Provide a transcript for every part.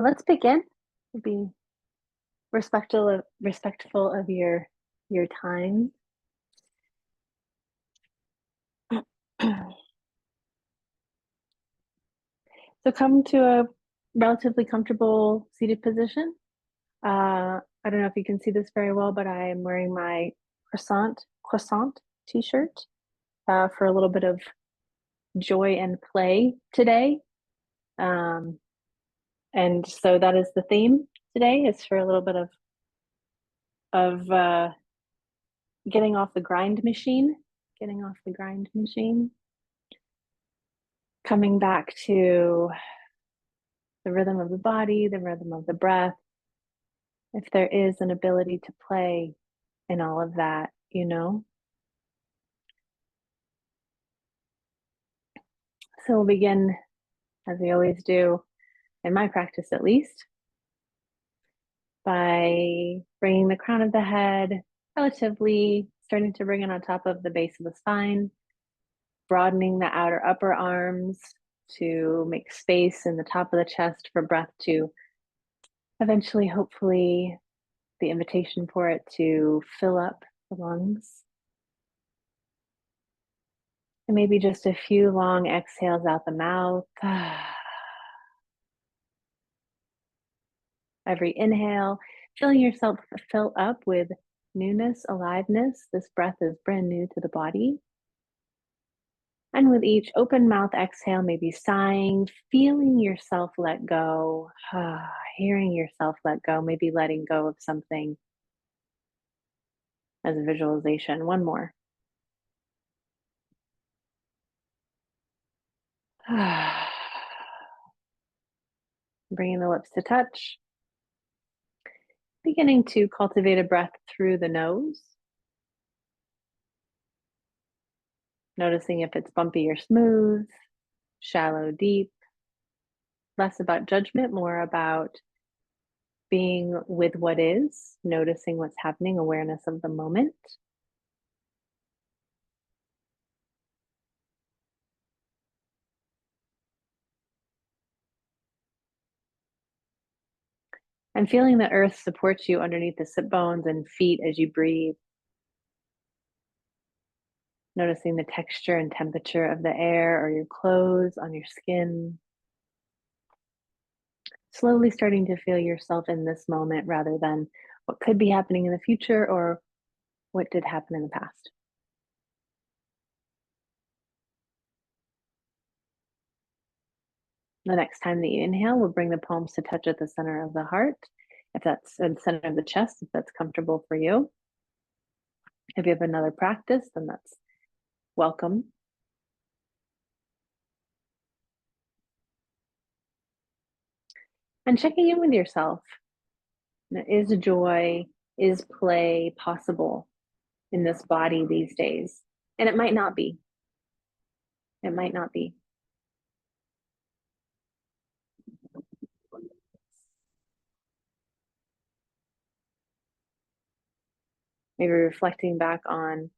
Let's begin. Be respectful of your time. So come to a relatively comfortable seated position. I don't know if you can see this very well, but I am wearing my croissant t-shirt for a little bit of joy and play today. Um, and so that is the theme today, is for a little bit of getting off the grind machine, getting off the grind machine, coming back to the rhythm of the body, the rhythm of the breath. If there is an ability to play in all of that, you know. So we'll begin, as we always do, in my practice at least, by bringing the crown of the head relatively, starting to bring it on top of the base of the spine, broadening the outer upper arms to make space in the top of the chest for breath to eventually, hopefully, the invitation for it to fill up the lungs. And maybe just a few long exhales out the mouth. Every inhale, feeling yourself fill up with newness, aliveness. This breath is brand new to the body. And with each open mouth exhale, maybe sighing, feeling yourself let go, hearing yourself let go, maybe letting go of something as a visualization. One more. Bringing the lips to touch. Beginning to cultivate a breath through the nose. Noticing if it's bumpy or smooth, shallow, deep. Less about judgment, more about being with what is, noticing what's happening, awareness of the moment. And feeling the earth supports you underneath the sit bones and feet as you breathe. Noticing the texture and temperature of the air or your clothes on your skin. Slowly starting to feel yourself in this moment rather than what could be happening in the future or what did happen in the past. The next time that you inhale, we'll bring the palms to touch at the center of the heart, if that's in the center of the chest, if that's comfortable for you. If you have another practice, then that's welcome. And checking in with yourself. Is joy, is play possible in this body these days? And it might not be. It might not be. Maybe reflecting back on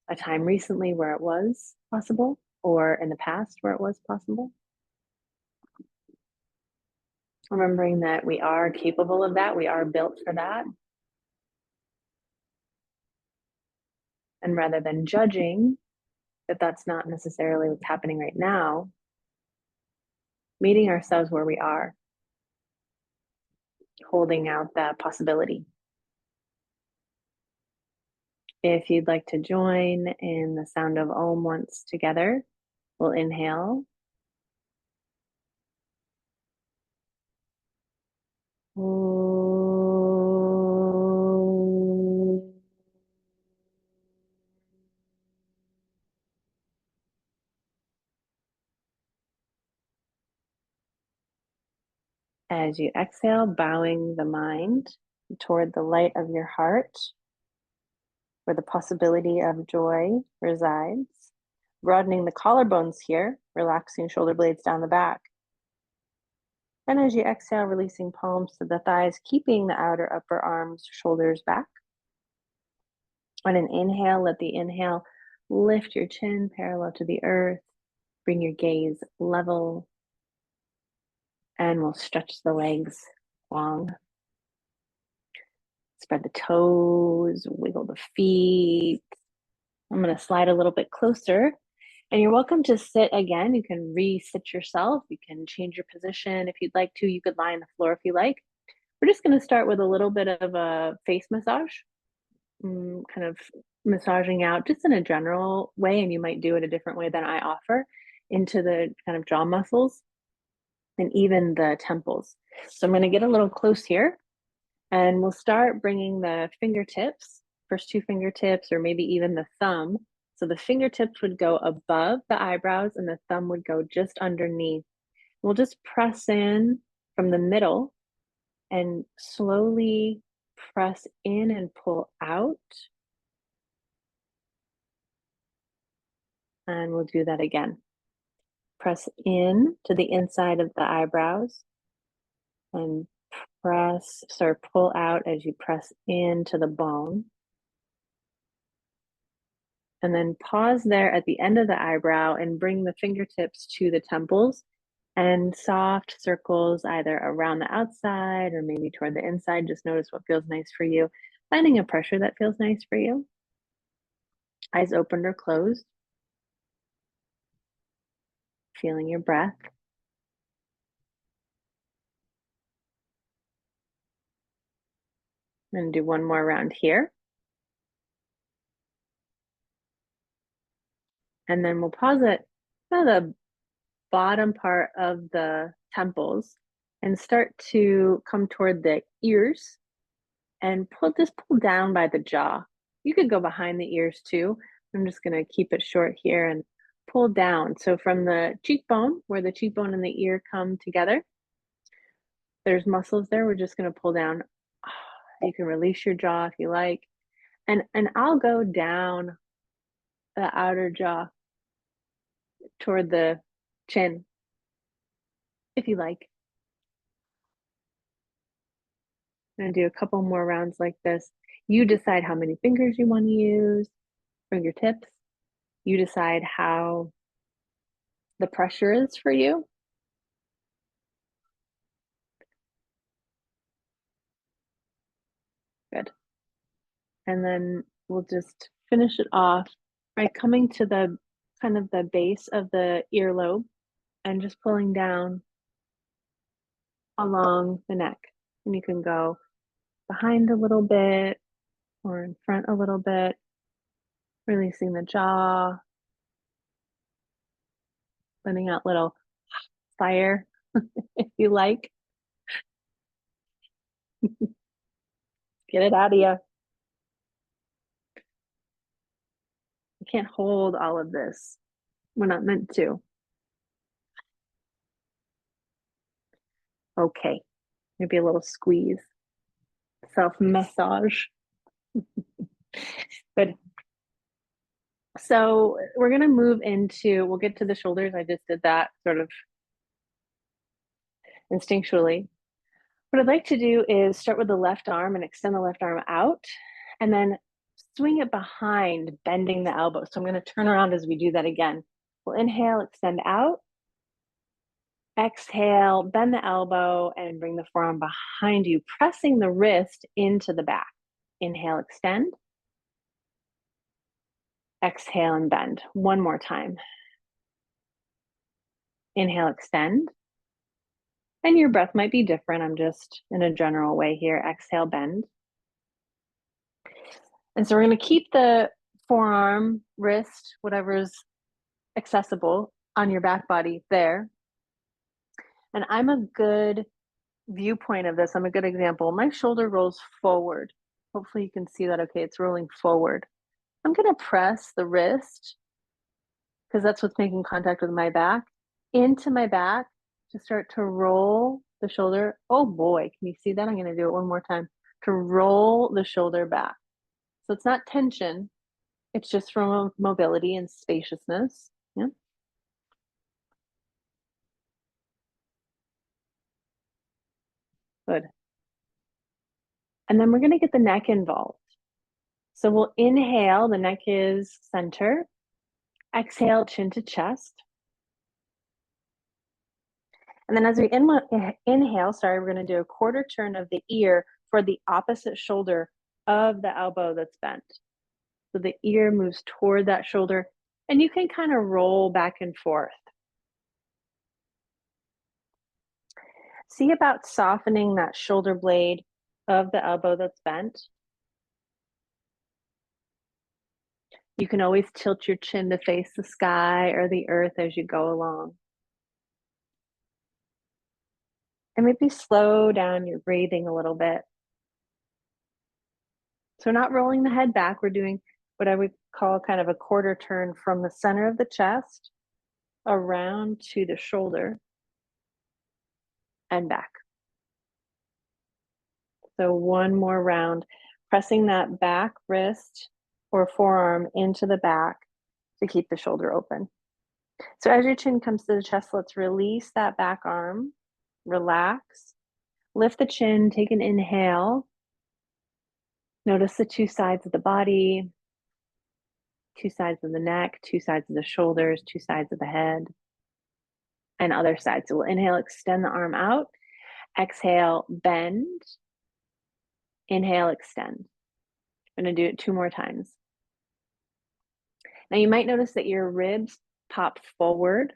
a time recently where it was possible, or in the past where it was possible. Remembering that we are capable of that, we are built for that. And rather than judging that that's not necessarily what's happening right now, meeting ourselves where we are, holding out that possibility. If you'd like to join in the sound of Om once together, we'll inhale. As you exhale, bowing the mind toward the light of your heart, where the possibility of joy resides. Broadening the collarbones here, relaxing shoulder blades down the back. And as you exhale, releasing palms to the thighs, keeping the outer upper arms, shoulders back. On an inhale, let the inhale lift your chin parallel to the earth. Bring your gaze level. And we'll stretch the legs long. Spread the toes, wiggle the feet. I'm going to slide a little bit closer. And you're welcome to sit again. You can re-sit yourself. You can change your position if you'd like to. You could lie on the floor if you like. We're just going to start with a little bit of a face massage, kind of massaging out just in a general way. And you might do it a different way than I offer, into the kind of jaw muscles and even the temples. So I'm going to get a little close here. And we'll start bringing the fingertips, first two fingertips, or maybe even the thumb. So the fingertips would go above the eyebrows and the thumb would go just underneath. We'll just press in from the middle and slowly press in and pull out. And we'll do that again. Press in to the inside of the eyebrows and pull out as you press into the bone. And then pause there at the end of the eyebrow and bring the fingertips to the temples and soft circles either around the outside or maybe toward the inside. Just notice what feels nice for you. Finding a pressure that feels nice for you. Eyes opened or closed. Feeling your breath. And do one more round here. And then we'll pause at the bottom part of the temples and start to come toward the ears and pull down by the jaw. You could go behind the ears too. I'm just going to keep it short here and pull down. So from the cheekbone, where the cheekbone and the ear come together, there's muscles there. We're just going to pull down. You can release your jaw if you like. And I'll go down the outer jaw toward the chin if you like. I'm going to do a couple more rounds like this. You decide how many fingers you want to use, fingertips. You decide how the pressure is for you. Good. And then we'll just finish it off by coming to the kind of the base of the earlobe and just pulling down along the neck. And you can go behind a little bit or in front a little bit, releasing the jaw, letting out little fire if you like. Get it out of you. You can't hold all of this. We're not meant to. Okay, maybe a little squeeze, self massage. Good. So we're going to move into, we'll get to the shoulders. I just did that sort of instinctually. What I'd like to do is start with the left arm and extend the left arm out and then swing it behind, bending the elbow. So I'm going to turn around as we do that again. We'll inhale, extend out. Exhale, bend the elbow and bring the forearm behind you, pressing the wrist into the back. Inhale, extend. Exhale and bend. One more time. Inhale, extend. And your breath might be different. I'm just in a general way here. Exhale, bend. And so we're going to keep the forearm, wrist, whatever's accessible on your back body there. And I'm a good viewpoint of this. I'm a good example. My shoulder rolls forward. Hopefully you can see that okay. It's rolling forward. I'm going to press the wrist, because that's what's making contact with my back, into my back to start to roll the shoulder. Oh boy, can you see that? I'm going to do it one more time. To roll the shoulder back. So it's not tension. It's just from mobility and spaciousness. Yeah. Good. And then we're going to get the neck involved. So we'll inhale, the neck is center. Exhale, chin to chest. And then as we inhale, sorry, we're going to do a quarter turn of the ear for the opposite shoulder of the elbow that's bent. So the ear moves toward that shoulder, and you can kind of roll back and forth. See about softening that shoulder blade of the elbow that's bent. You can always tilt your chin to face the sky or the earth as you go along. And maybe slow down your breathing a little bit. So not rolling the head back, we're doing what I would call kind of a quarter turn from the center of the chest around to the shoulder and back. So one more round, pressing that back wrist or forearm into the back to keep the shoulder open. So as your chin comes to the chest, let's release that back arm, relax, lift the chin, take an inhale. Notice the two sides of the body, two sides of the neck, two sides of the shoulders, two sides of the head, and other sides. So we'll inhale, extend the arm out. Exhale, bend. Inhale, extend. I'm going to do it 2 more times. Now you might notice that your ribs pop forward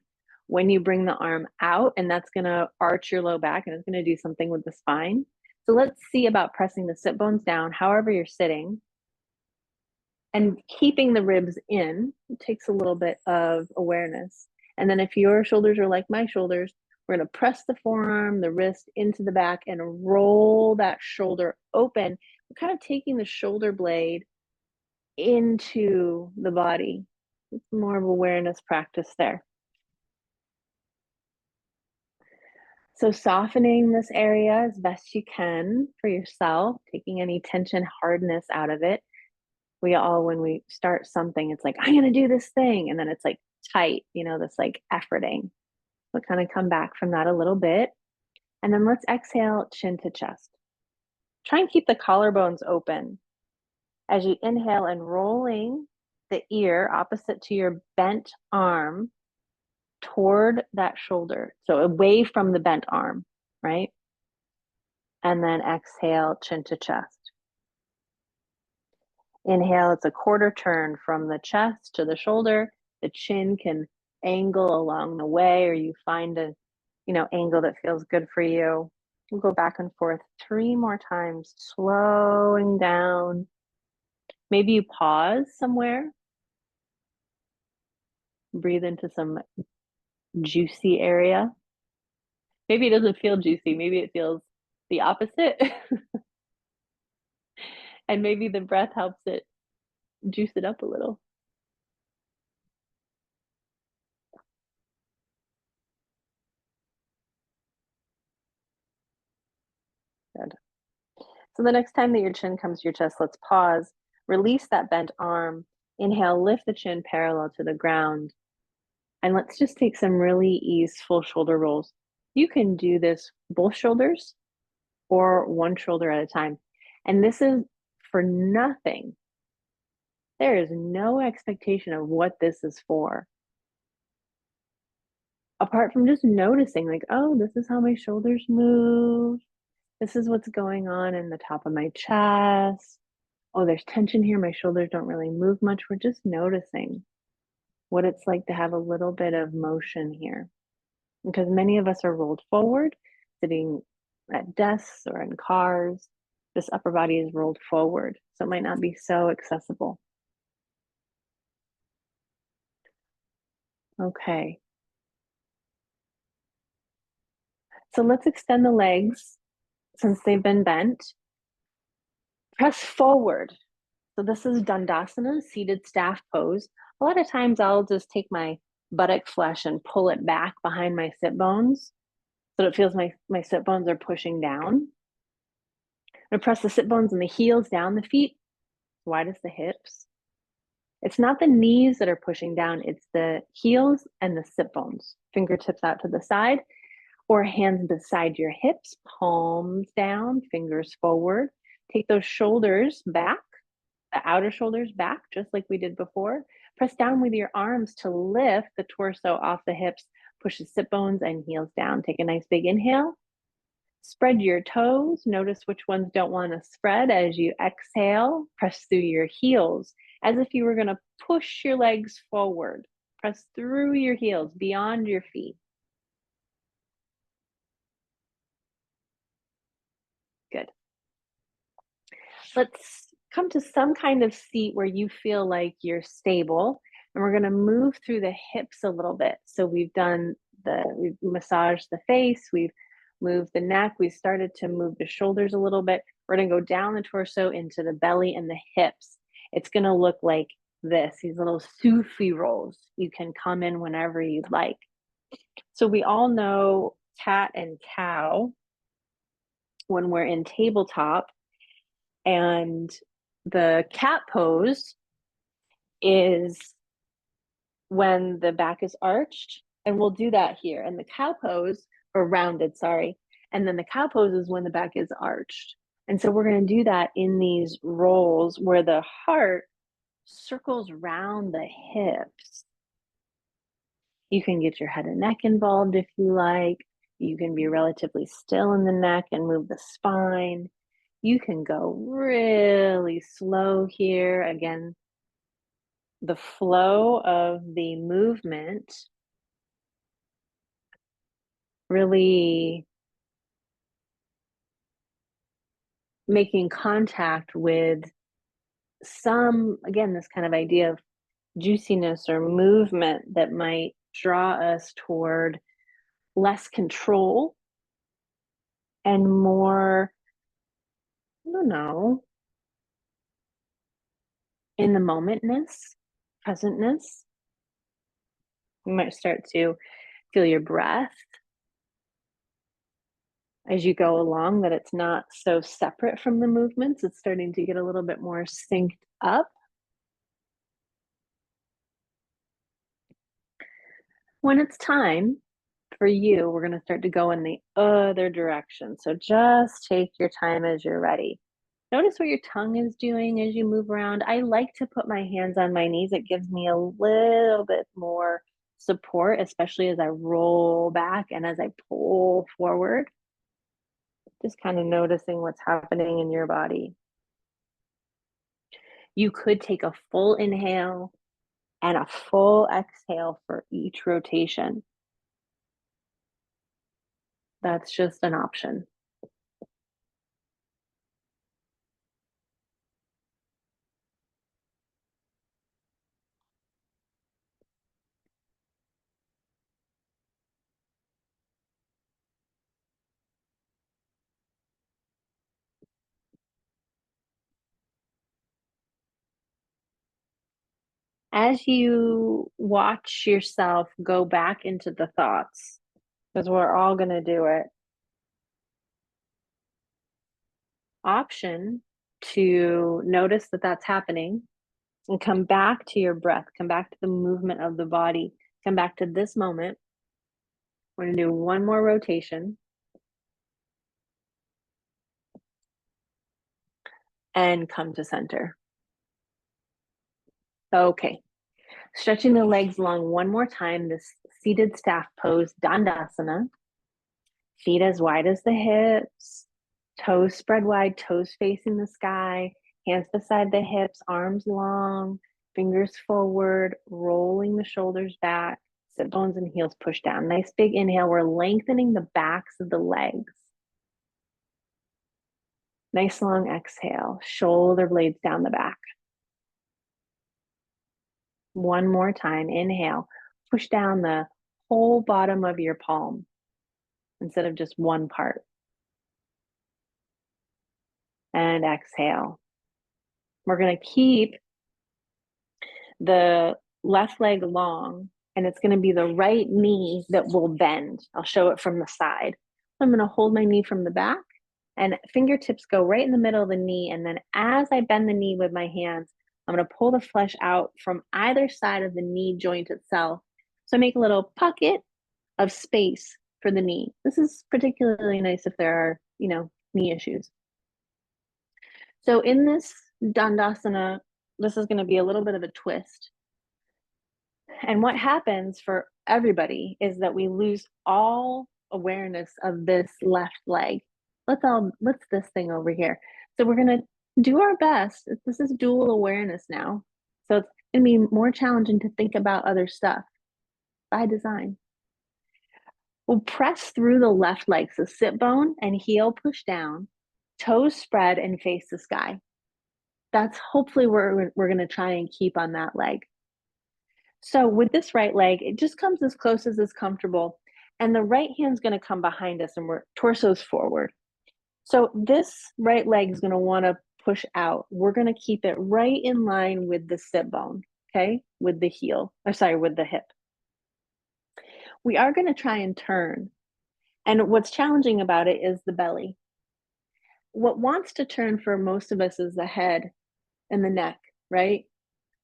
when you bring the arm out, and that's going to arch your low back and it's going to do something with the spine. So let's see about pressing the sit bones down, however you're sitting, and keeping the ribs in. It takes a little bit of awareness. And then if your shoulders are like my shoulders, we're going to press the forearm, the wrist into the back and roll that shoulder open. We're kind of taking the shoulder blade into the body. It's more of awareness practice there. So softening this area as best you can for yourself, taking any tension, hardness out of it. We all, when we start something, it's like, I'm going to do this thing. And then it's like tight, this like efforting. So kind of come back from that a little bit. And then let's exhale, chin to chest. Try and keep the collarbones open as you inhale and rolling the ear opposite to your bent arm toward that shoulder. So away from the bent arm, right? And then exhale, chin to chest. Inhale, it's a quarter turn from the chest to the shoulder. The chin can angle along the way, or you find a angle that feels good for you. We'll go back and forth 3 more times, slowing down. Maybe you pause somewhere. Breathe into some juicy area. Maybe it doesn't feel juicy. Maybe it feels the opposite. And maybe the breath helps it juice it up a little. Good. So the next time that your chin comes to your chest, let's pause, release that bent arm, inhale, lift the chin parallel to the ground. And let's just take some really easeful shoulder rolls. You can do this both shoulders or one shoulder at a time. And this is for nothing. There is no expectation of what this is for. Apart from just noticing, like, oh, this is how my shoulders move. This is what's going on in the top of my chest. Oh, there's tension here. My shoulders don't really move much. We're just noticing what it's like to have a little bit of motion here. Because many of us are rolled forward, sitting at desks or in cars. This upper body is rolled forward, so it might not be so accessible. Okay. So let's extend the legs since they've been bent. Press forward. So this is Dandasana, seated staff pose. A lot of times I'll just take my buttock flesh and pull it back behind my sit bones so it feels my sit bones are pushing down. I'm gonna press the sit bones and the heels down, the feet wide as the hips. It's not the knees that are pushing down, it's the heels and the sit bones. Fingertips out to the side or hands beside your hips, palms down, fingers forward. Take those shoulders back, the outer shoulders back, just like we did before. Press down with your arms to lift the torso off the hips, Push the sit bones and heels down. Take a nice big inhale. Spread your toes. Notice which ones don't want to spread. As you exhale, press through your heels as if you were going to push your legs forward. Press through your heels, beyond your feet. Good. Let's come to some kind of seat where you feel like you're stable. And we're going to move through the hips a little bit. So we've massaged the face, we've moved the neck, we started to move the shoulders a little bit. We're going to go down the torso into the belly and the hips. It's going to look like this, these little Sufi rolls. You can come in whenever you'd like. So we all know cat and cow when we're in tabletop, and the cat pose is when the back is arched, and we'll do that here. And the cow pose, or rounded, sorry. And then the cow pose is when the back is arched. And so we're going to do that in these rolls where the heart circles round the hips. You can get your head and neck involved if you like. You can be relatively still in the neck and move the spine. You can go really slow here. Again, the flow of the movement really making contact with some, again, this kind of idea of juiciness or movement that might draw us toward less control and more, I don't know, in the momentness, presentness. You might start to feel your breath as you go along, that it's not so separate from the movements. It's starting to get a little bit more synced up. When it's time for you, we're going to start to go in the other direction. So just take your time as you're ready. Notice what your tongue is doing as you move around. I like to put my hands on my knees. It gives me a little bit more support, especially as I roll back and as I pull forward. Just kind of noticing what's happening in your body. You could take a full inhale and a full exhale for each rotation. That's just an option. As you watch yourself go back into the thoughts, because we're all going to do it, option to notice that that's happening and come back to your breath, come back to the movement of the body, come back to this moment. We're going to do one more rotation. And come to center. Okay. Stretching the legs long one more time, this seated staff pose, Dandasana. Feet as wide as the hips, toes spread wide, toes facing the sky, hands beside the hips, arms long, fingers forward, rolling the shoulders back, sit bones and heels push down. Nice big inhale. We're lengthening the backs of the legs. Nice long exhale, shoulder blades down the back. One more time, inhale, push down the whole bottom of your palm instead of just one part. And exhale. We're going to keep the left leg long, and it's going to be the right knee that will bend. I'll show it from the side. I'm going to hold my knee from the back, and fingertips go right in the middle of the knee. And then as I bend the knee with my hands, I'm going to pull the flesh out from either side of the knee joint itself. So I make a little pocket of space for the knee. This is particularly nice if there are, knee issues. So in this Dandasana, this is going to be a little bit of a twist. And what happens for everybody is that we lose all awareness of this left leg. What's this thing over here? So we're gonna do our best. This is dual awareness now. So it's gonna be more challenging to think about other stuff by design. We'll press through the left leg, so sit bone and heel push down, toes spread and face the sky. That's hopefully where we're gonna try and keep on that leg. So with this right leg, it just comes as close as is comfortable. And the right hand's gonna come behind us and we're torso's forward. So this right leg is gonna wanna push out. We're gonna keep it right in line with the sit bone, okay? With the heel, or sorry, with the hip. We are gonna try and turn. And what's challenging about it is the belly. What wants to turn for most of us is the head and the neck, right?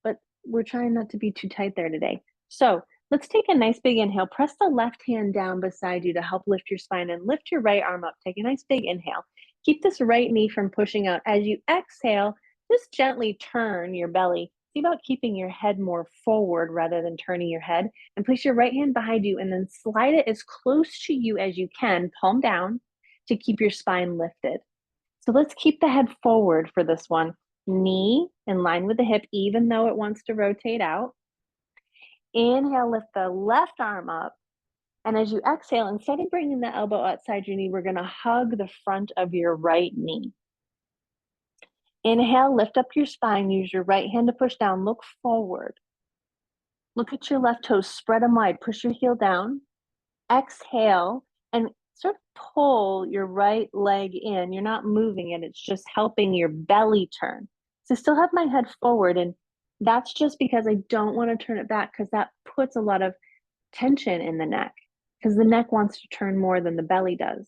But we're trying not to be too tight there today. So let's take a nice big inhale. Press the left hand down beside you to help lift your spine and lift your right arm up. Take a nice big inhale. Keep this right knee from pushing out. As you exhale, just gently turn your belly. See about keeping your head more forward rather than turning your head. And place your right hand behind you and then slide it as close to you as you can, palm down, to keep your spine lifted. So let's keep the head forward for this one. Knee in line with the hip, even though it wants to rotate out. Inhale, lift the left arm up. And as you exhale, instead of bringing the elbow outside your knee, we're going to hug the front of your right knee. Inhale, lift up your spine. Use your right hand to push down. Look forward. Look at your left toes. Spread them wide. Push your heel down. Exhale and sort of pull your right leg in. You're not moving it. It's just helping your belly turn. So still have my head forward, and that's just because I don't want to turn it back because that puts a lot of tension in the neck because the neck wants to turn more than the belly does.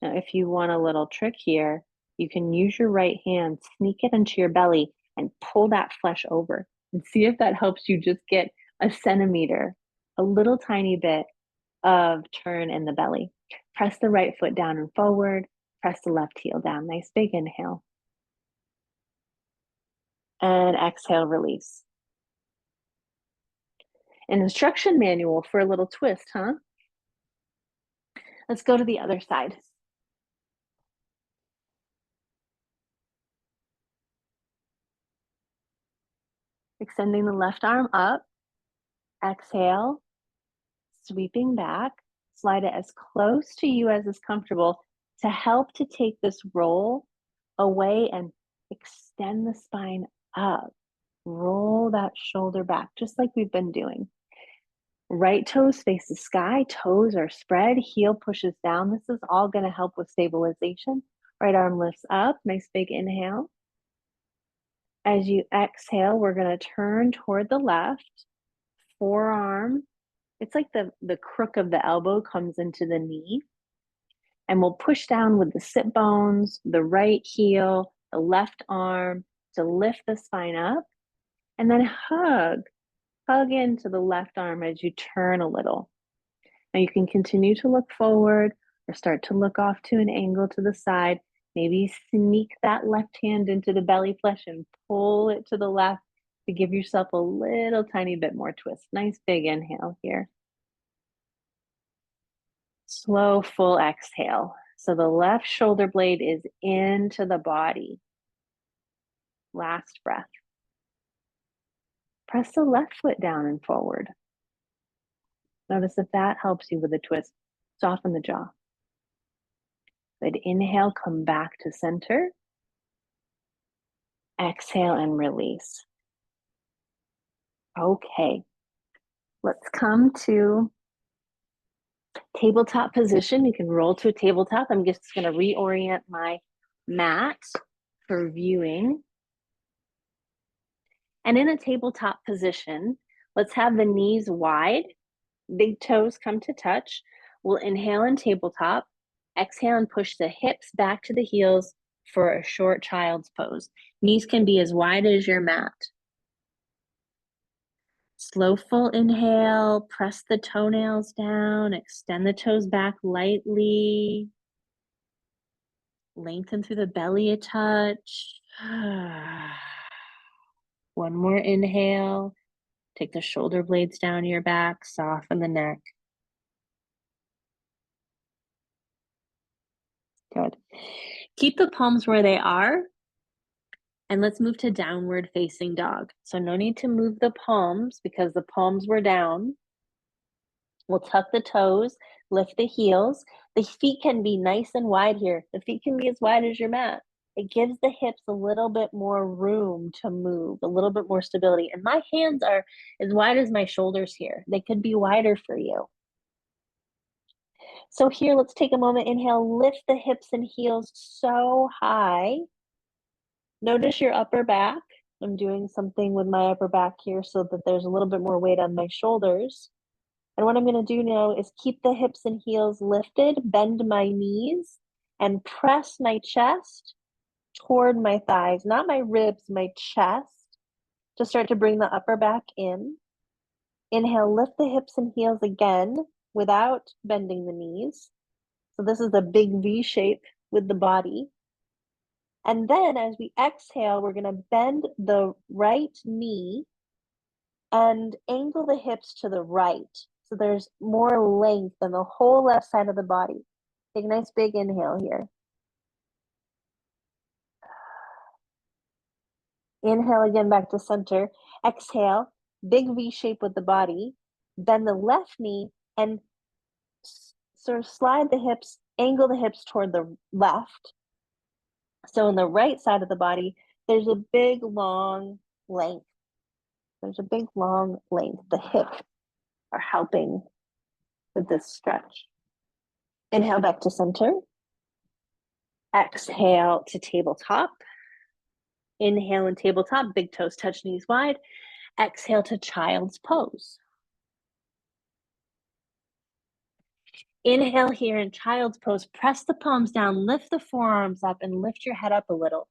Now, if you want a little trick here, you can use your right hand, sneak it into your belly and pull that flesh over and see if that helps you just get a centimeter, a little tiny bit of turn in the belly. Press the right foot down and forward. Press the left heel down. Nice big inhale. And exhale, release. An instruction manual for a little twist, huh? Let's go to the other side. Extending the left arm up. Exhale, sweeping back. Slide it as close to you as is comfortable to help to take this roll away and extend the spine up. Roll that shoulder back, just like we've been doing. Right toes face the sky, toes are spread, heel pushes down. This is all going to help with stabilization. Right arm lifts up, nice big inhale. As you exhale, we're going to turn toward the left, forearm. It's like the crook of the elbow comes into the knee. And we'll push down with the sit bones, the right heel, the left arm to lift the spine up. And then hug into the left arm as you turn a little. Now you can continue to look forward or start to look off to an angle to the side. Maybe sneak that left hand into the belly flesh and pull it to the left to give yourself a little tiny bit more twist. Nice big inhale here. Slow, full exhale. So the left shoulder blade is into the body. Last breath. Press the left foot down and forward. Notice if that helps you with a twist. Soften the jaw. Good. Inhale, come back to center. Exhale and release. Okay. Let's come to tabletop position. You can roll to a tabletop. I'm just going to reorient my mat for viewing. And in a tabletop position, let's have the knees wide, big toes come to touch. We'll inhale in tabletop, exhale and push the hips back to the heels for a short child's pose. Knees can be as wide as your mat. Slow, full inhale, press the toenails down, extend the toes back lightly. Lengthen through the belly a touch. One more inhale. Take the shoulder blades down your back, soften the neck. Good. Keep the palms where they are, and let's move to downward facing dog. So no need to move the palms because the palms were down. We'll tuck the toes, lift the heels. The feet can be nice and wide here. The feet can be as wide as your mat. It gives the hips a little bit more room to move, a little bit more stability. And my hands are as wide as my shoulders here. They could be wider for you. So here, let's take a moment. Inhale, lift the hips and heels so high. Notice your upper back. I'm doing something with my upper back here so that there's a little bit more weight on my shoulders. And what I'm going to do now is keep the hips and heels lifted, bend my knees, and press my chest toward my thighs, not my ribs, my chest, to start to bring the upper back in. Inhale, lift the hips and heels again without bending the knees. So this is a big V shape with the body. And then as we exhale, we're going to bend the right knee and angle the hips to the right. So there's more length on the whole left side of the body. Take a nice big inhale here. Inhale again back to center. Exhale, big V shape with the body. Bend the left knee and sort of slide the hips, angle the hips toward the left. So on the right side of the body, there's a big long length. There's a big long length. The hips are helping with this stretch. Inhale back to center. Exhale to tabletop. Inhale in tabletop, big toes touch knees wide. Exhale to child's pose. Inhale here in child's pose, press the palms down, lift the forearms up, and lift your head up a little.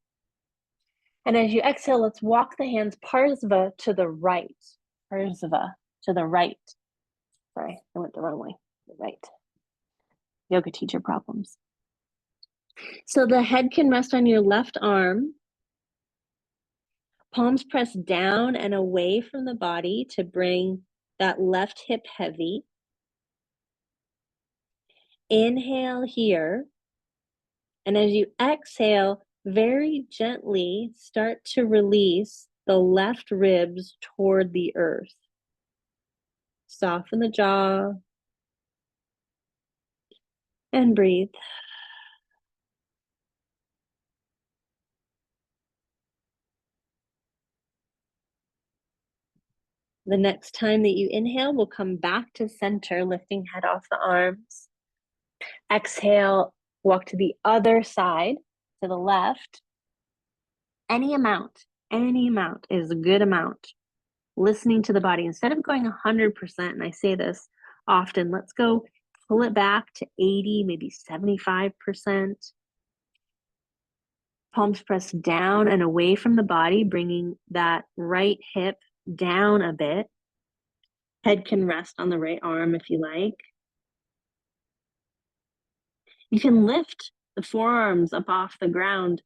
And as you exhale, let's walk the hands Parsva to the right. Parsva to the right. Sorry, I went the wrong way. The right. Yoga teacher problems. So the head can rest on your left arm. Palms press down and away from the body to bring that left hip heavy. Inhale here. And as you exhale, very gently start to release the left ribs toward the earth. Soften the jaw and breathe. The next time that you inhale, we'll come back to center, lifting head off the arms. Exhale, walk to the other side, to the left. Any amount is a good amount. Listening to the body. Instead of going 100%, and I say this often, let's go pull it back to 80, maybe 75%. Palms press down and away from the body, bringing that right hip down a bit. Head can rest on the right arm if you like. You can lift the forearms up off the ground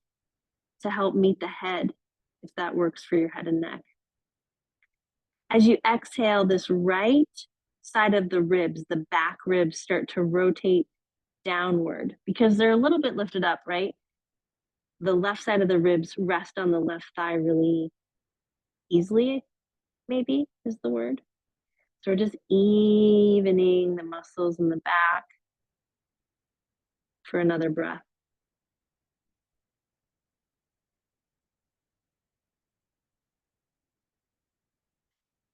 to help meet the head, if that works for your head and neck. As you exhale, this right side of the ribs, the back ribs, start to rotate downward because they're a little bit lifted up, right? The left side of the ribs rest on the left thigh really easily, maybe is the word. So we're just evening the muscles in the back for another breath.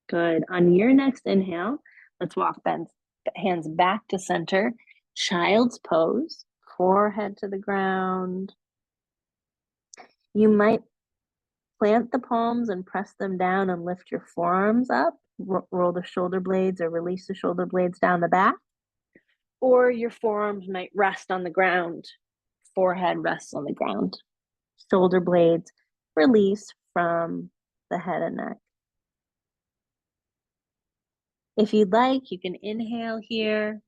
Good. On your next inhale, let's walk hands back to center. Child's pose, forehead to the ground. You might plant the palms and press them down and lift your forearms up. Roll the shoulder blades or release the shoulder blades down the back. Or your forearms might rest on the ground. Forehead rests on the ground. Shoulder blades release from the head and neck. If you'd like, you can inhale here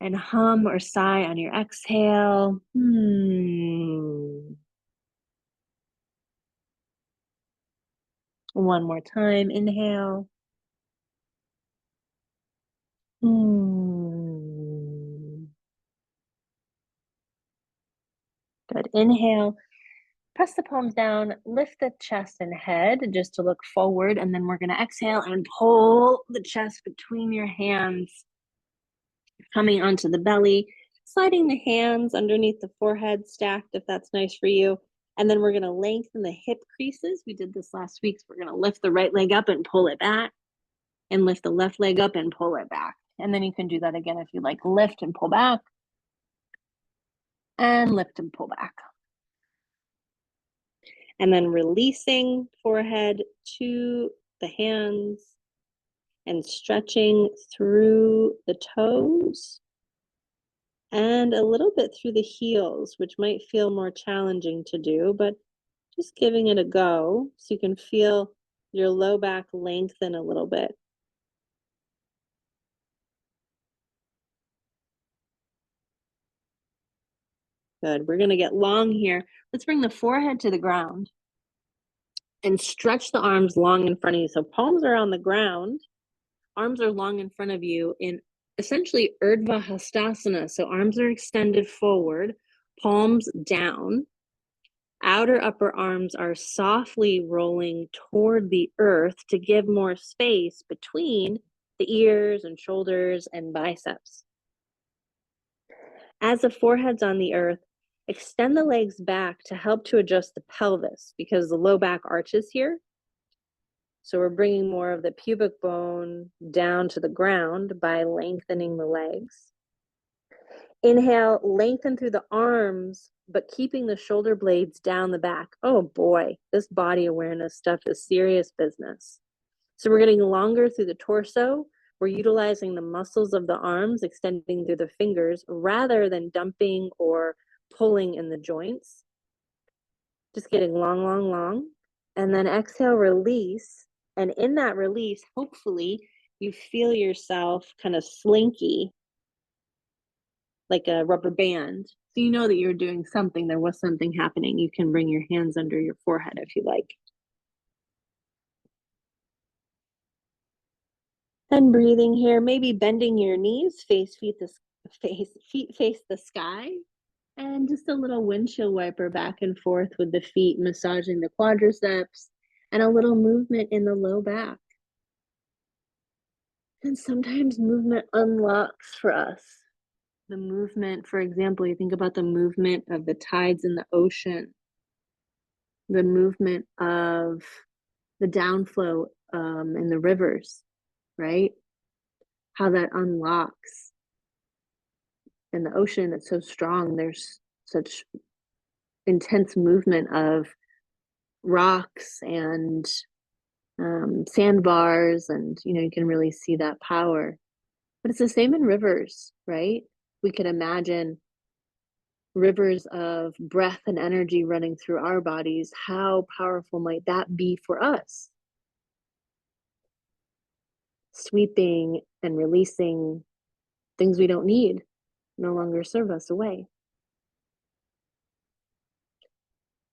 and hum or sigh on your exhale. One more time, inhale. Good. Inhale. Press the palms down, lift the chest and head just to look forward, and then we're going to exhale and pull the chest between your hands, coming onto the belly, sliding the hands underneath the forehead stacked if that's nice for you. And then we're going to lengthen the hip creases. We did this last week, so we're going to lift the right leg up and pull it back, and lift the left leg up and pull it back. And then you can do that again if you like. Lift and pull back, and lift and pull back. And then releasing forehead to the hands and stretching through the toes and a little bit through the heels, which might feel more challenging to do, but just giving it a go so you can feel your low back lengthen a little bit. Good. We're going to get long here. Let's bring the forehead to the ground and stretch the arms long in front of you. So palms are on the ground, arms are long in front of you in essentially Urdhva Hastasana. So arms are extended forward, palms down. Outer upper arms are softly rolling toward the earth to give more space between the ears and shoulders and biceps. As the forehead's on the earth, extend the legs back to help to adjust the pelvis because the low back arches here. So we're bringing more of the pubic bone down to the ground by lengthening the legs. Inhale, lengthen through the arms, but keeping the shoulder blades down the back. Oh boy, this body awareness stuff is serious business. So we're getting longer through the torso. We're utilizing the muscles of the arms, extending through the fingers, rather than dumping or pulling in the joints. Just getting long, long, long. And then exhale, release. And in that release, hopefully, you feel yourself kind of slinky, like a rubber band. So you know that you're doing something. There was something happening. You can bring your hands under your forehead if you like. And breathing here, maybe bending your knees, feet face the sky, and just a little windshield wiper back and forth with the feet, massaging the quadriceps, and a little movement in the low back. And sometimes movement unlocks for us. The movement, for example, you think about the movement of the tides in the ocean, the movement of the downflow in the rivers, right? How that unlocks. In the ocean, it's so strong. There's such intense movement of rocks and sandbars, and you can really see that power. But it's the same in rivers, right? We could imagine rivers of breath and energy running through our bodies. How powerful might that be for us? Sweeping and releasing things we don't need, no longer serve us away.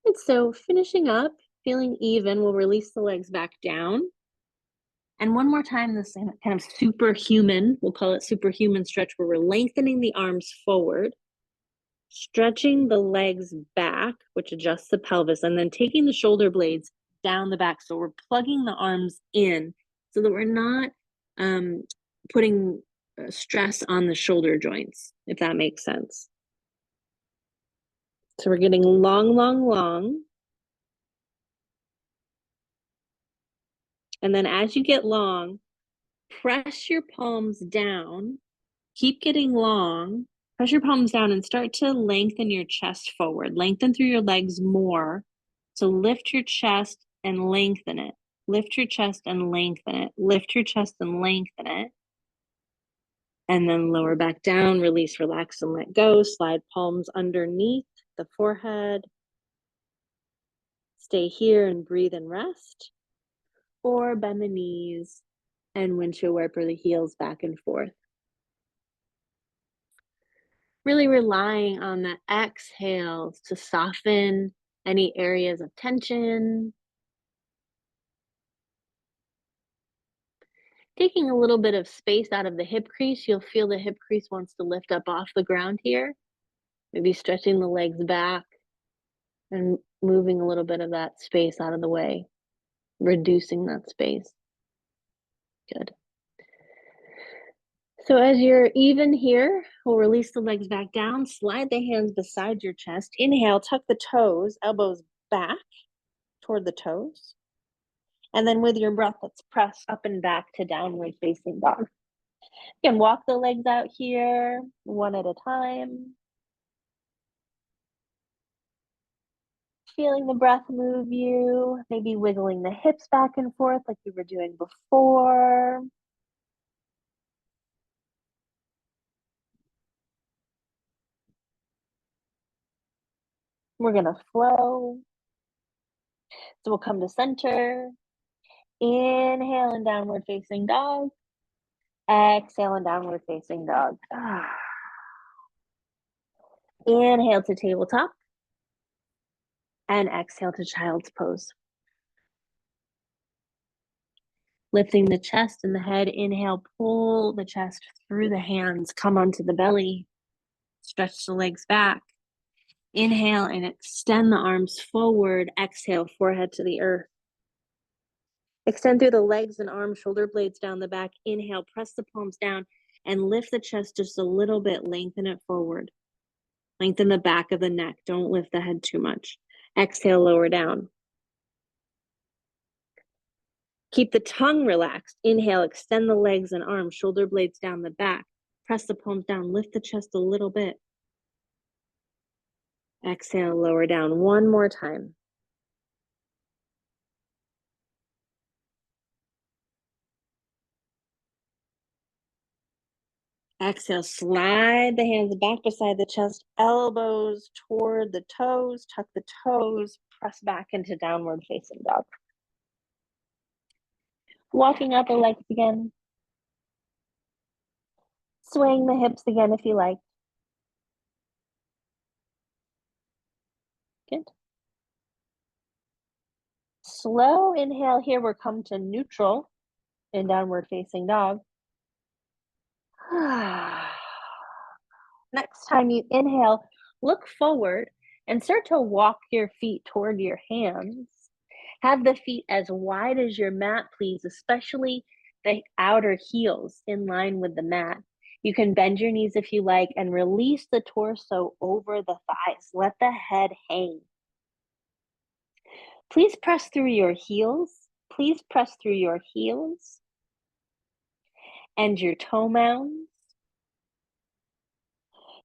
And so finishing up, feeling even, we'll release the legs back down. And one more time, this kind of superhuman, we'll call it superhuman stretch, where we're lengthening the arms forward, stretching the legs back, which adjusts the pelvis, and then taking the shoulder blades down the back. So we're plugging the arms in so that we're not putting stress on the shoulder joints, if that makes sense. So we're getting long, long, long. And then as you get long, press your palms down, keep getting long, press your palms down and start to lengthen your chest forward. Lengthen through your legs more. So lift your chest and lengthen it. Lift your chest and lengthen it. Lift your chest and lengthen it. And then lower back down, release, relax, and let go. Slide palms underneath the forehead. Stay here and breathe and rest. Or bend the knees and windshield wiper the heels back and forth. Really relying on the exhales to soften any areas of tension. Taking a little bit of space out of the hip crease, you'll feel the hip crease wants to lift up off the ground here. Maybe stretching the legs back and moving a little bit of that space out of the way, reducing that space. Good. So as you're even here, we'll release the legs back down, slide the hands beside your chest. Inhale, tuck the toes, elbows back toward the toes. And then with your breath, let's press up and back to downward facing dog. You can walk the legs out here one at a time. Feeling the breath move you, maybe wiggling the hips back and forth like you were doing before. We're gonna flow. So we'll come to center. Inhale and downward facing dog. Exhale and downward facing dog. Inhale to tabletop. And exhale to child's pose. Lifting the chest and the head. Inhale, pull the chest through the hands. Come onto the belly. Stretch the legs back. Inhale and extend the arms forward. Exhale, forehead to the earth. Extend through the legs and arms, shoulder blades down the back. Inhale, press the palms down and lift the chest just a little bit. Lengthen it forward. Lengthen the back of the neck. Don't lift the head too much. Exhale, lower down. Keep the tongue relaxed. Inhale, extend the legs and arms, shoulder blades down the back. Press the palms down, lift the chest a little bit. Exhale, lower down. One more time. Exhale, slide the hands back beside the chest, elbows toward the toes, tuck the toes, press back into downward facing dog. Walking out the legs again. Swaying the hips again if you like. Good. Slow inhale here. We're come to neutral in downward facing dog. Next time you inhale, look forward and start to walk your feet toward your hands. Have the feet as wide as your mat, please, especially the outer heels in line with the mat. You can bend your knees if you like and release the torso over the thighs. Let the head hang. Please press through your heels. Please press through your heels and your toe mounds.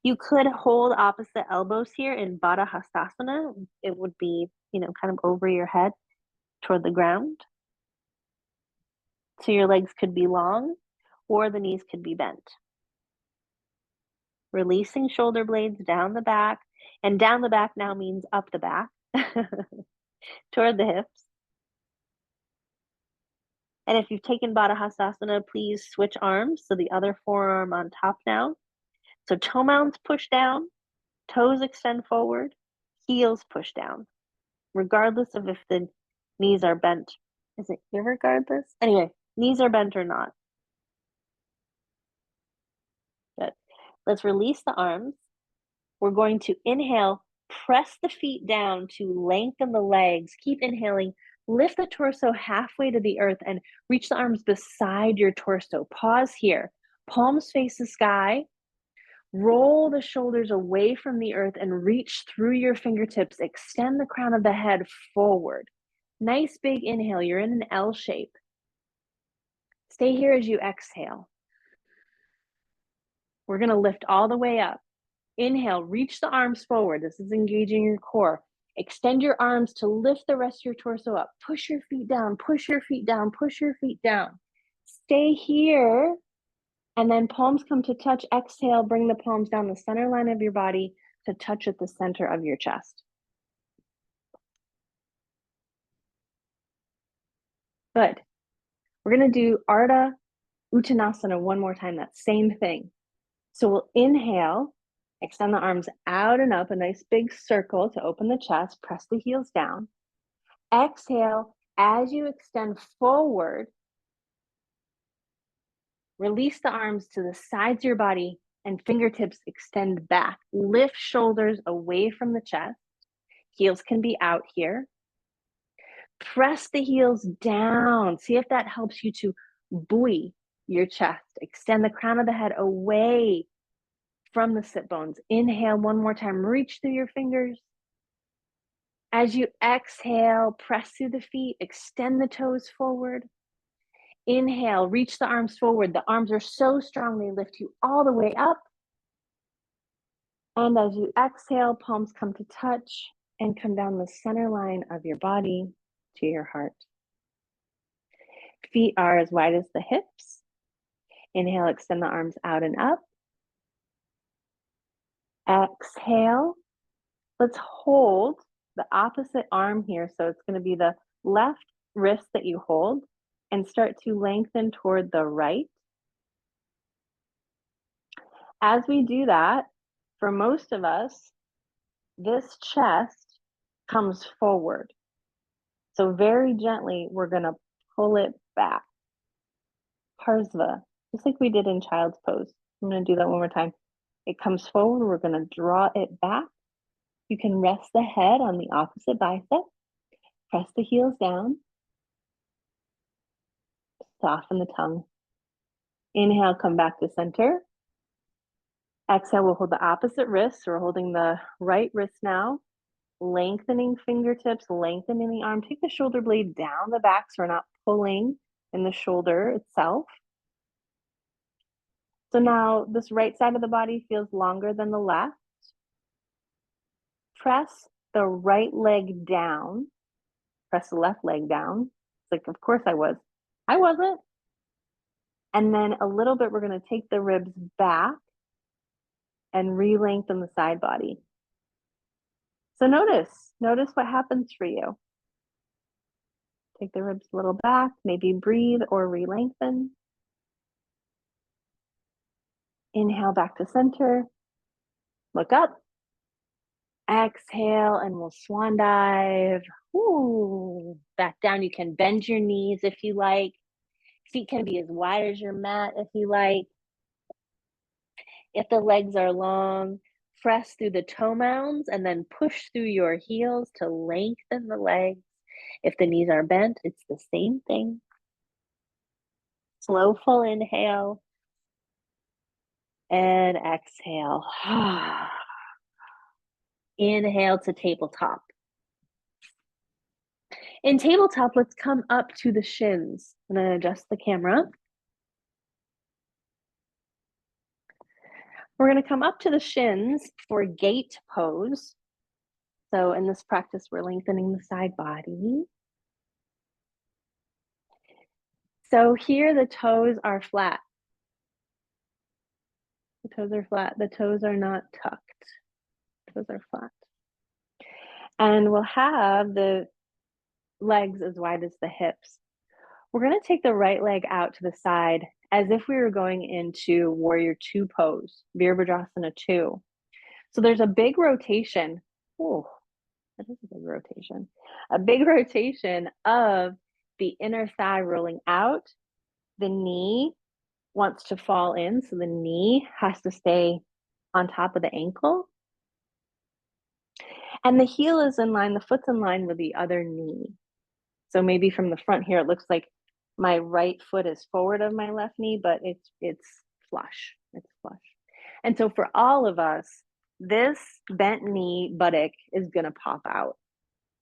You could hold opposite elbows here in Baddha Hastasana. It would be, kind of over your head toward the ground. So your legs could be long or the knees could be bent. Releasing shoulder blades down the back. And down the back now means up the back toward the hips. And if you've taken Baddha Hastasana, please switch arms. So the other forearm on top now. So toe mounds push down, toes extend forward, heels push down, regardless of if the knees are bent. Is it irregardless? Anyway, knees are bent or not. Good. Let's release the arms. We're going to inhale, press the feet down to lengthen the legs. Keep inhaling, lift the torso halfway to the earth and reach the arms beside your torso. Pause here. Palms face the sky. Roll the shoulders away from the earth and reach through your fingertips. Extend the crown of the head forward. Nice big inhale. You're in an L shape. Stay here as you exhale. We're going to lift all the way up. Inhale, reach the arms forward. This is engaging your core. Extend your arms to lift the rest of your torso up. Push your feet down, push your feet down, push your feet down. Stay here. And then palms come to touch. Exhale, bring the palms down the center line of your body to touch at the center of your chest. Good. We're going to do Ardha Uttanasana one more time, that same thing. So we'll inhale, extend the arms out and up, a nice big circle to open the chest, press the heels down. Exhale, as you extend forward, Release the arms to the sides of your body and fingertips extend back. Lift shoulders away from the chest. Heels can be out here. Press the heels down. See if that helps you to buoy your chest. Extend the crown of the head away from the sit bones. Inhale one more time. Reach through your fingers. As you exhale, press through the feet. Extend the toes forward. Inhale, reach the arms forward. The arms are so strong, they lift you all the way up. And as you exhale, palms come to touch and come down the center line of your body to your heart. Feet are as wide as the hips. Inhale, extend the arms out and up. Exhale. Let's hold the opposite arm here. So it's going to be the left wrist that you hold and start to lengthen toward the right. As we do that, for most of us, this chest comes forward. So very gently, we're going to pull it back. Parsva, just like we did in child's pose. I'm going to do that one more time. It comes forward. We're going to draw it back. You can rest the head on the opposite bicep. Press the heels down. Soften the tongue. Inhale, come back to center. Exhale, we'll hold the opposite wrist. So we're holding the right wrist now. Lengthening fingertips, lengthening the arm. Take the shoulder blade down the back so we're not pulling in the shoulder itself. So now this right side of the body feels longer than the left. Press the right leg down. Press the left leg down. It's like, of course I was. I wasn't. And then a little bit, we're going to take the ribs back and re-lengthen the side body. So notice what happens for you. Take the ribs a little back, maybe breathe or re-lengthen. Inhale back to center. Look up. Exhale, and we'll swan dive. Ooh, back down. You can bend your knees if you like. Feet can be as wide as your mat if you like. If the legs are long, press through the toe mounds and then push through your heels to lengthen the legs. If the knees are bent, it's the same thing. Slow, full inhale and exhale. Inhale to tabletop. In tabletop, let's come up to the shins. I'm going to adjust the camera. We're going to come up to the shins for gate pose. So in this practice, we're lengthening the side body. So here the toes are flat. The toes are flat. The toes are not tucked. Toes are flat. And we'll have the legs as wide as the hips. We're going to take the right leg out to the side as if we were going into Warrior Two pose, Virabhadrasana 2. So there's a big rotation. Oh, that is a big rotation. A big rotation of the inner thigh rolling out. The knee wants to fall in, so the knee has to stay on top of the ankle. And the heel is in line, the foot's in line with the other knee. So maybe from the front here, it looks like my right foot is forward of my left knee, but it's flush. It's flush. And so for all of us, this bent knee buttock is going to pop out.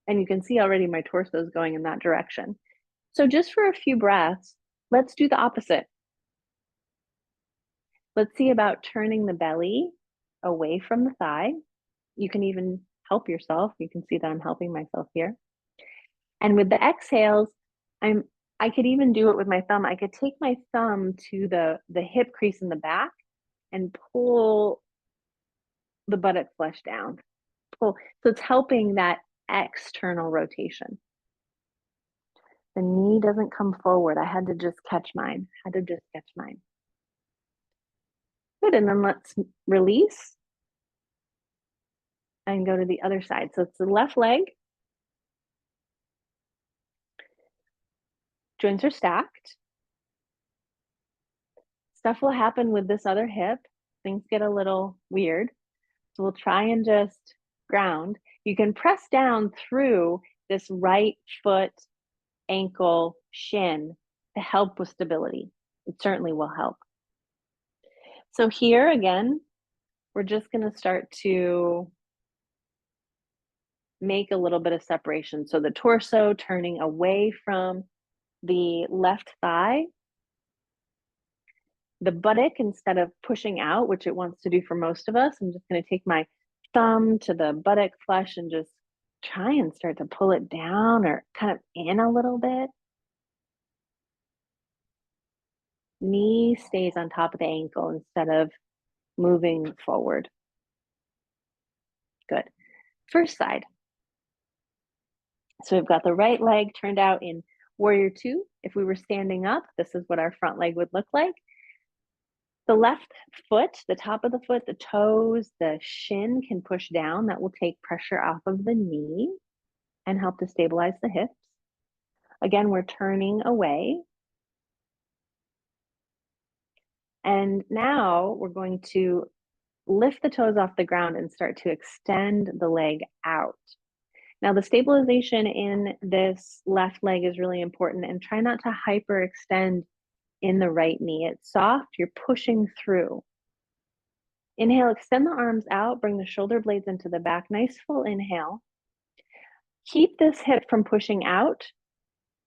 And you can see already my torso is going in that direction. So just for a few breaths, let's do the opposite. Let's see about turning the belly away from the thigh. You can even help yourself. You can see that I'm helping myself here. And with the exhales, I could even do it with my thumb. I could take my thumb to the hip crease in the back and pull the buttock flesh down. Pull. So it's helping that external rotation. The knee doesn't come forward. I had to just catch mine. Good, and then let's release and go to the other side. So it's the left leg. Joints are stacked. stuff will happen with this other hip. Things get a little weird. So we'll try and just ground. You can press down through this right foot, ankle, shin to help with stability. It certainly will help. So here again, we're just going to start to make a little bit of separation. So the torso turning away from the left thigh, the buttock, instead of pushing out, which it wants to do for most of us, I'm just going to take my thumb to the buttock flesh and just try and start to pull it down or kind of in a little bit. Knee stays on top of the ankle instead of moving forward. Good. First side. So we've got the right leg turned out in Warrior Two. If we were standing up, this is what our front leg would look like. The left foot, the top of the foot, the toes, the shin can push down. That will take pressure off of the knee and help to stabilize the hips. Again, we're turning away. And now we're going to lift the toes off the ground and start to extend the leg out. Now, the stabilization in this left leg is really important, and try not to hyperextend in the right knee. It's soft, you're pushing through. Inhale, extend the arms out, bring the shoulder blades into the back. Nice full inhale. Keep this hip from pushing out.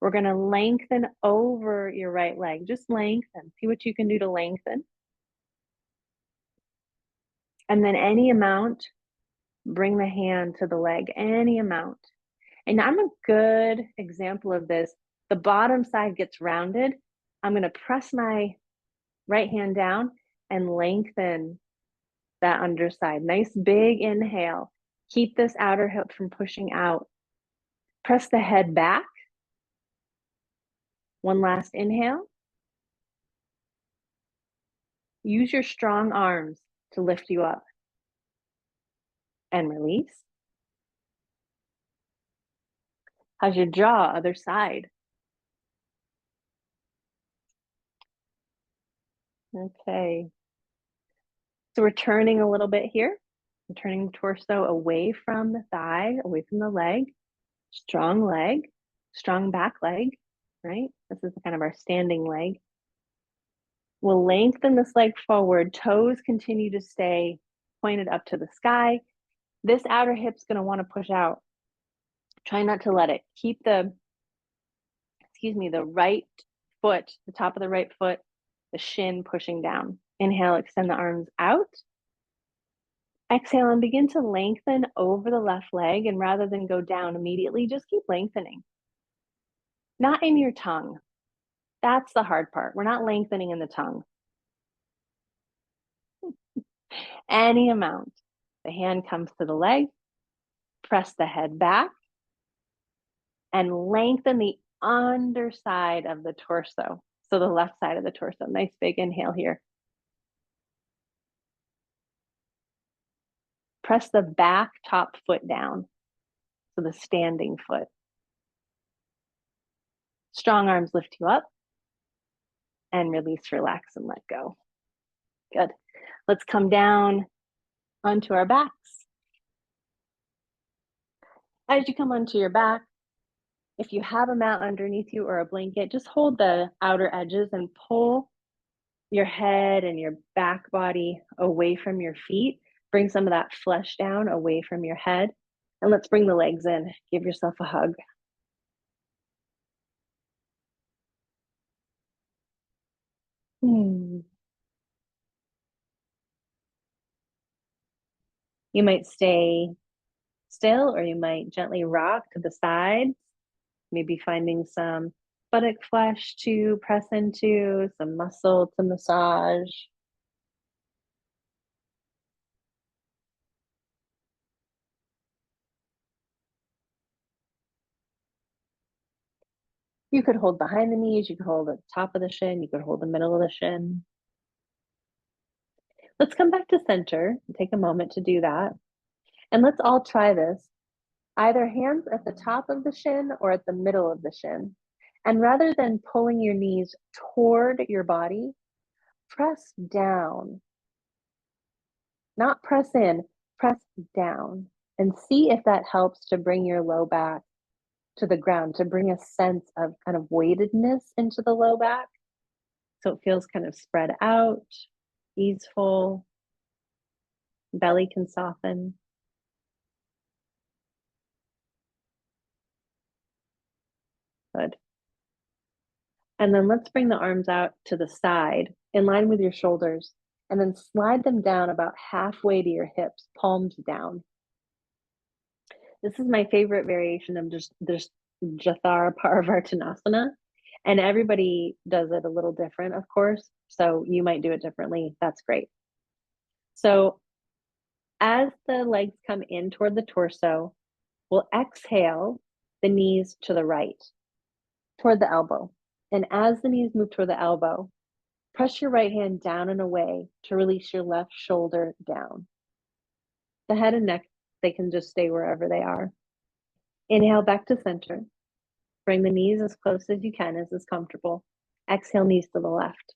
We're going to lengthen over your right leg. Just lengthen. See what you can do to lengthen. And then any amount, bring the hand to the leg, any amount. And I'm a good example of this. The bottom side gets rounded. I'm going to press my right hand down and lengthen that underside. Nice big inhale. Keep this outer hip from pushing out. Press the head back. One last inhale. Use your strong arms to lift you up. And release. How's your jaw? Other side. Okay. So we're turning a little bit here. I'm turning the torso away from the thigh, away from the leg. Strong leg, strong back leg, right? This is kind of our standing leg. We'll lengthen this leg forward. Toes continue to stay pointed up to the sky. This outer hip's going to want to push out. Try not to let it. Keep the right foot, the top of the right foot, the shin pushing down. Inhale, extend the arms out. Exhale and begin to lengthen over the left leg, and rather than go down immediately, just keep lengthening. Not in your tongue. That's the hard part. We're not lengthening in the tongue. Any amount. The hand comes to the leg, press the head back, and lengthen the underside of the torso. So the left side of the torso. Nice big inhale here. Press the back top foot down. So the standing foot. Strong arms lift you up. And release, relax, and let go. Good. Let's come down onto our backs. As you come onto your back, if you have a mat underneath you or a blanket, just hold the outer edges and pull your head and your back body away from your feet. Bring some of that flesh down away from your head. And let's bring the legs in. Give yourself a hug. You might stay still, or you might gently rock to the sides, maybe finding some buttock flesh to press into, some muscle to massage. You could hold behind the knees, you could hold the top of the shin, you could hold the middle of the shin. Let's come back to center and take a moment to do that. And let's all try this. Either hands at the top of the shin or at the middle of the shin. And rather than pulling your knees toward your body, press down, not press in, press down, and see if that helps to bring your low back to the ground, to bring a sense of kind of weightedness into the low back. So it feels kind of spread out, easeful, belly can soften. Good. And then let's bring the arms out to the side in line with your shoulders, and then slide them down about halfway to your hips, palms down. This is my favorite variation of just Jathara Parivartanasana. And everybody does it a little different, of course. So you might do it differently. That's great. So as the legs come in toward the torso, we'll exhale the knees to the right, toward the elbow. And as the knees move toward the elbow, press your right hand down and away to release your left shoulder down. The head and neck, they can just stay wherever they are. Inhale back to center. Bring the knees as close as you can, as is comfortable. Exhale, knees to the left.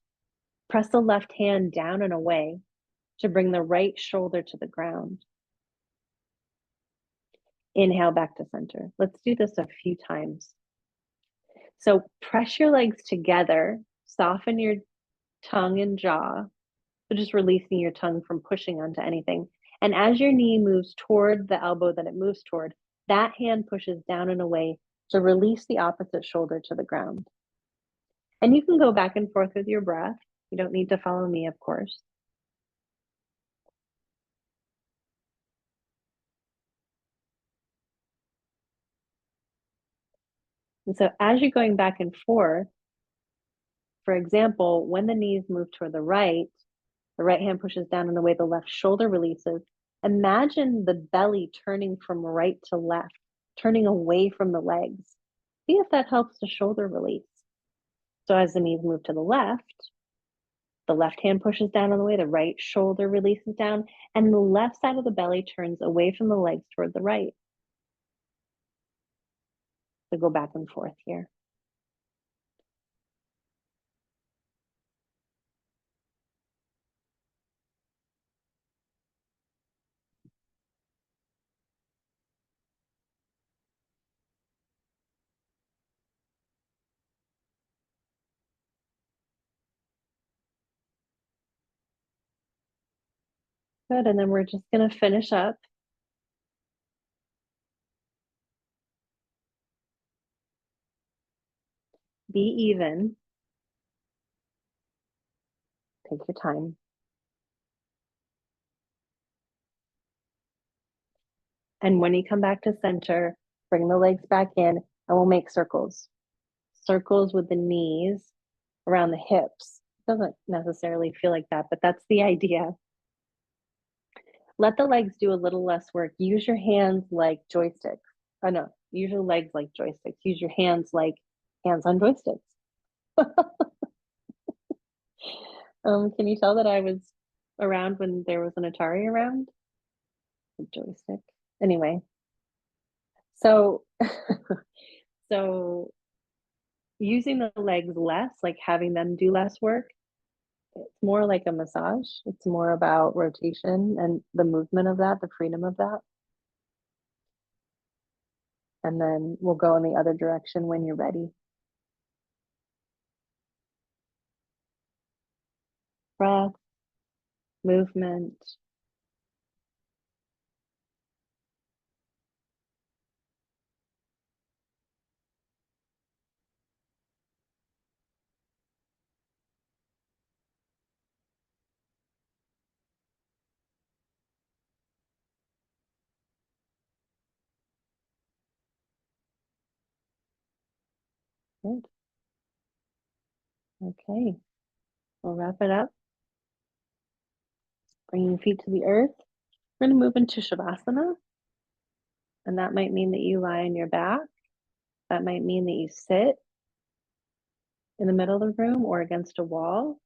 Press the left hand down and away to bring the right shoulder to the ground. Inhale back to center. Let's do this a few times. So press your legs together, soften your tongue and jaw. So just releasing your tongue from pushing onto anything. And as your knee moves toward the elbow that it moves toward, that hand pushes down and away to release the opposite shoulder to the ground. And you can go back and forth with your breath. You don't need to follow me, of course. And so as you're going back and forth, for example, when the knees move toward the right hand pushes down and away, the left shoulder releases. Imagine the belly turning from right to left, turning away from the legs. See if that helps the shoulder release. So as the knees move to the left hand pushes down on the way, the right shoulder releases down, and the left side of the belly turns away from the legs toward the right. So go back and forth here. Good, and then we're just gonna finish up. Be even. Take your time. And when you come back to center, bring the legs back in, and we'll make circles. Circles with the knees around the hips. It doesn't necessarily feel like that, but that's the idea. Let the legs do a little less work. Use your hands like joysticks. Oh no, use your legs like joysticks. Use your hands like hands on joysticks. Can you tell that I was around when there was an Atari around? A joystick. Anyway, so so using the legs less, like having them do less work, it's more like a massage. It's more about rotation and the movement of that, the freedom of that. And then we'll go in the other direction when you're ready. Breath, movement. Good. Okay, we'll wrap it up. Bringing feet to the earth. We're going to move into Shavasana. And that might mean that you lie on your back. That might mean that you sit in the middle of the room or against a wall.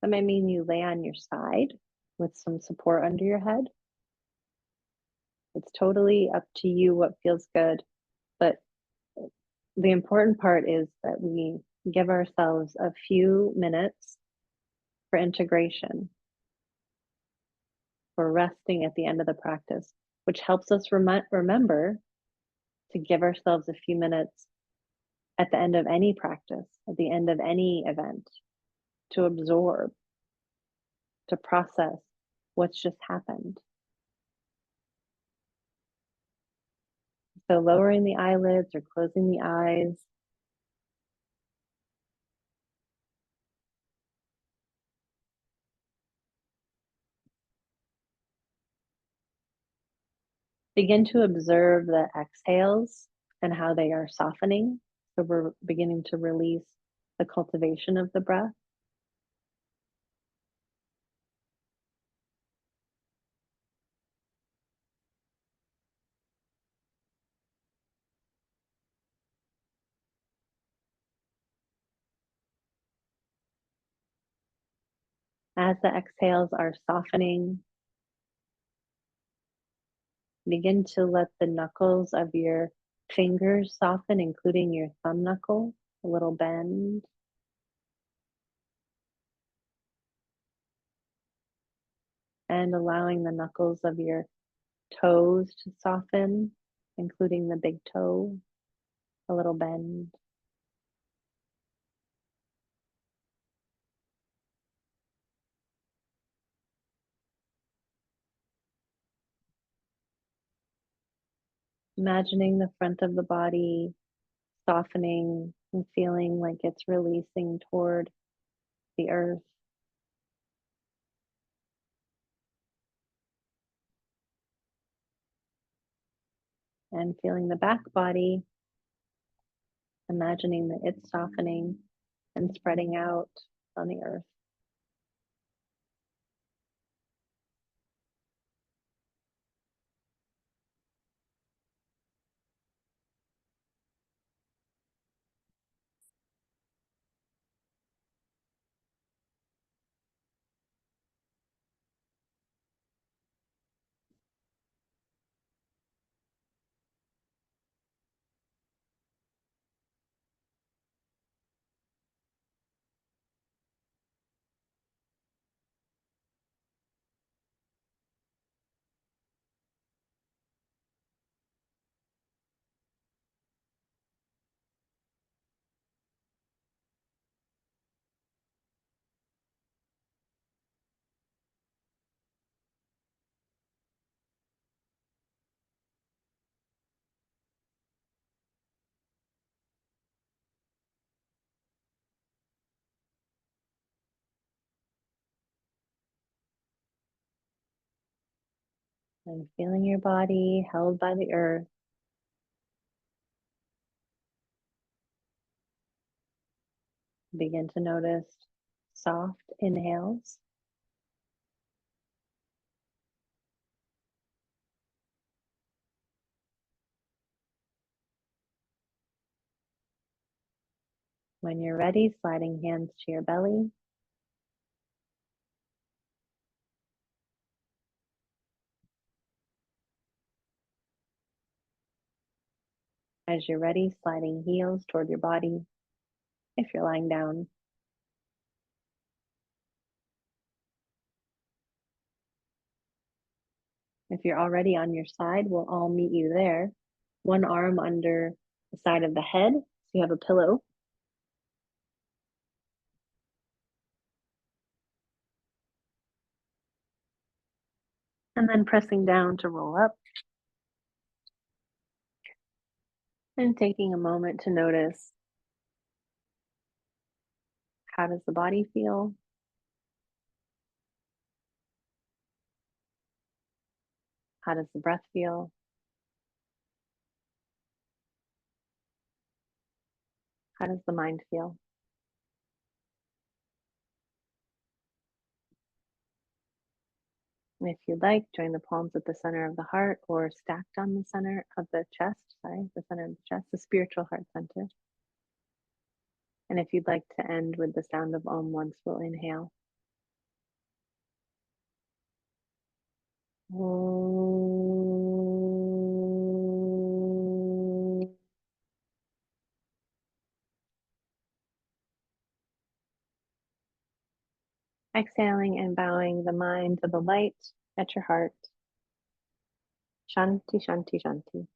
That might mean you lay on your side with some support under your head. It's totally up to you what feels good. But the important part is that we give ourselves a few minutes for for integration, for resting at the end of the practice, which helps us remember to give ourselves a few minutes at the end of any practice, at the end of any event, to absorb, to process what's just happened. So lowering the eyelids or closing the eyes. Begin to observe the exhales and how they are softening. So we're beginning to release the cultivation of the breath. As the exhales are softening, begin to let the knuckles of your fingers soften, including your thumb knuckle, a little bend. And allowing the knuckles of your toes to soften, including the big toe, a little bend. Imagining the front of the body softening and feeling like it's releasing toward the earth. And feeling the back body, imagining that it's softening and spreading out on the earth. And feeling your body held by the earth. Begin to notice soft inhales. When you're ready, sliding hands to your belly. As you're ready, sliding heels toward your body if you're lying down. If you're already on your side, we'll all meet you there. One arm under the side of the head, so you have a pillow. And then pressing down to roll up. And taking a moment to notice, how does the body feel? How does the breath feel? How does the mind feel? And if you'd like, join the palms at the center of the heart or stacked on the center of the chest, the center of the chest, the spiritual heart center. And if you'd like to end with the sound of Om once, we'll inhale. Om. Exhaling and bowing the mind to the light at your heart. Shanti, shanti, shanti.